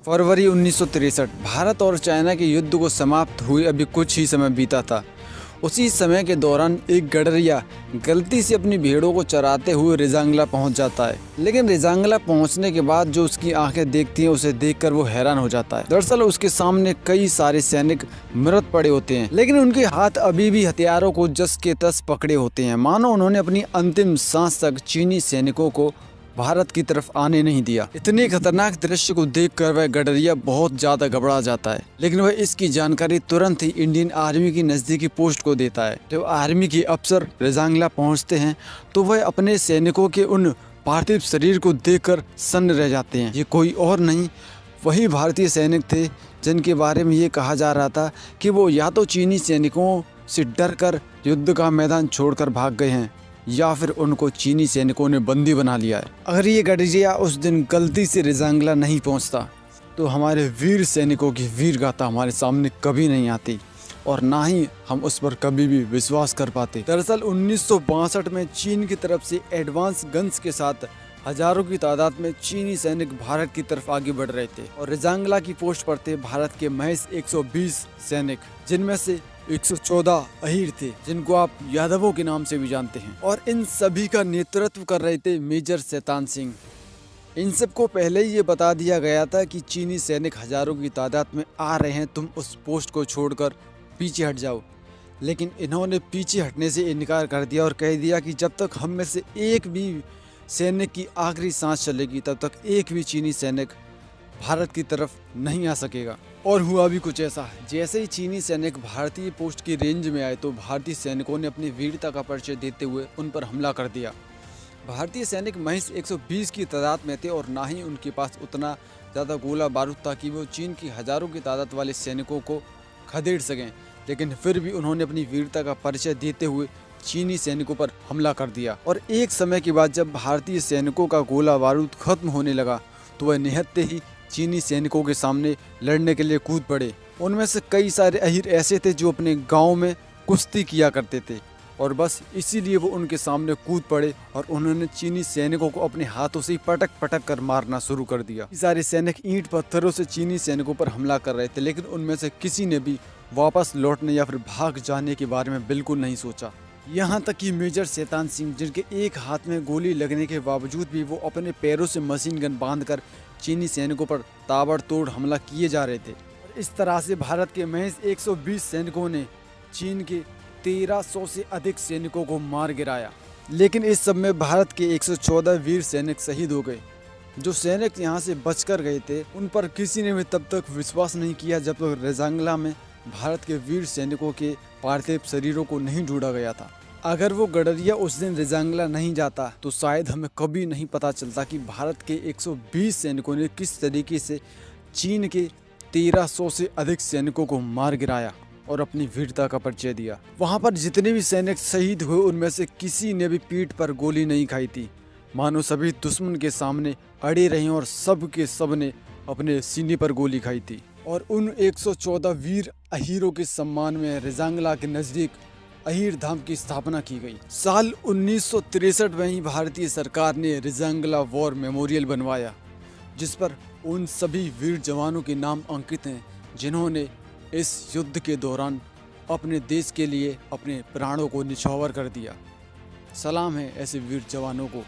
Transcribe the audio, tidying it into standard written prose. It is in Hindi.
फरवरी 1963 भारत और चाइना के युद्ध को समाप्त हुए अभी कुछ ही समय बीता था। उसी समय के दौरान एक गडरिया गलती से अपनी भेड़ों को चराते हुए रेजांगला पहुंच जाता है। लेकिन रेजांगला पहुंचने के बाद जो उसकी आंखें देखती हैं उसे देखकर वो हैरान हो जाता है। दरअसल उसके सामने कई सारे सैनिक मृत पड़े होते हैं, लेकिन उनके हाथ अभी भी हथियारों को जस के तस पकड़े होते हैं, मानो उन्होंने अपनी अंतिम सांस तक चीनी सैनिकों को भारत की तरफ आने नहीं दिया। इतने खतरनाक दृश्य को देखकर वह गडरिया बहुत ज्यादा घबरा जाता है, लेकिन वह इसकी जानकारी तुरंत ही इंडियन आर्मी की नजदीकी पोस्ट को देता है। जब आर्मी के अफसर रेजांगला पहुंचते हैं तो वह अपने सैनिकों के उन पार्थिव शरीर को देखकर सन्न रह जाते हैं। ये कोई और नहीं, वही भारतीय सैनिक थे जिनके बारे में ये कहा जा रहा था कि वो या तो चीनी सैनिकों से डरकर युद्ध का मैदान छोड़कर भाग गए हैं या फिर उनको चीनी सैनिकों ने बंदी बना लिया है। अगर ये गडरिया उस दिन गलती से रेजांगला नहीं पहुंचता तो हमारे वीर सैनिकों की वीर गाथा हमारे सामने कभी नहीं आती और ना ही हम उस पर कभी भी विश्वास कर पाते। दरअसल 1962 में चीन की तरफ से एडवांस गन्स के साथ हजारों की तादाद में चीनी सैनिक भारत की तरफ आगे बढ़ रहे थे और रेजांगला की पोस्ट पर थे भारत के महज 120 सैनिक, जिनमें से 114 अहीर थे जिनको आप यादवों के नाम से भी जानते हैं, और इन सभी का नेतृत्व कर रहे थे मेजर शैतान सिंह। इन सबको पहले ही ये बता दिया गया था कि चीनी सैनिक हजारों की तादाद में आ रहे हैं, तुम उस पोस्ट को छोड़कर पीछे हट जाओ। लेकिन इन्होंने पीछे हटने से इनकार कर दिया और कह दिया कि जब तक हम में से एक भी सैनिक की आखिरी सांस चलेगी तब तक एक भी चीनी सैनिक भारत की तरफ नहीं आ सकेगा। और हुआ भी कुछ ऐसा। जैसे ही चीनी सैनिक भारतीय पोस्ट की रेंज में आए तो भारतीय सैनिकों ने अपनी वीरता का परिचय देते हुए उन पर हमला कर दिया। भारतीय सैनिक महज 120 की तादाद में थे और ना ही उनके पास उतना ज़्यादा गोला बारूद था कि वो चीन की हजारों की तादाद वाले सैनिकों को खदेड़ सकें, लेकिन फिर भी उन्होंने अपनी वीरता का परिचय देते हुए चीनी सैनिकों पर हमला कर दिया। और एक समय के बाद जब भारतीय सैनिकों का गोला बारूद खत्म होने लगा तो वह निहत्ते ही चीनी सैनिकों के सामने लड़ने के लिए कूद पड़े। उनमें से कई सारे अहीर ऐसे थे जो अपने गांव में कुश्ती किया करते थे और बस इसीलिए वो उनके सामने कूद पड़े और उन्होंने चीनी सैनिकों को अपने हाथों से पटक पटक कर मारना शुरू कर दिया। सारे सैनिक ईंट पत्थरों से चीनी सैनिकों पर हमला कर रहे थे, लेकिन उनमें से किसी ने भी वापस लौटने या फिर भाग जाने के बारे में बिल्कुल नहीं सोचा। यहाँ तक कि मेजर शैतान सिंह, जिनके एक हाथ में गोली लगने के बावजूद भी वो अपने पैरों से मशीन गन बांधकर चीनी सैनिकों पर ताबड़तोड़ हमला किए जा रहे थे। और इस तरह से भारत के महज 120 सैनिकों ने चीन के 1300 से अधिक सैनिकों को मार गिराया। लेकिन इस सब में भारत के 114 वीर सैनिक शहीद हो गए। जो सैनिक यहाँ से बचकर गए थे उन पर किसी ने भी तब तक विश्वास नहीं किया जब तक रेजांगला में भारत के वीर सैनिकों के पार्थिव शरीरों को नहीं ढूंढा गया था। अगर वो गडरिया उस दिन रेजांगला नहीं जाता तो शायद हमें कभी नहीं पता चलता कि भारत के 120 सैनिकों ने किस तरीके से चीन के 1300 से अधिक सैनिकों को मार गिराया और अपनी वीरता का परिचय दिया। वहाँ पर जितने भी सैनिक शहीद हुए उनमें से किसी ने भी पीठ पर गोली नहीं खाई थी, मानो सभी दुश्मन के सामने अड़े रहे और सब के सब ने अपने सीने पर गोली खाई थी। और उन 114 वीर अहीरों के सम्मान में रेजांगला के नज़दीक अहीर धाम की स्थापना की गई। साल 1963 में ही भारतीय सरकार ने रेजांगला वॉर मेमोरियल बनवाया, जिस पर उन सभी वीर जवानों के नाम अंकित हैं जिन्होंने इस युद्ध के दौरान अपने देश के लिए अपने प्राणों को निछावर कर दिया। सलाम है ऐसे वीर जवानों को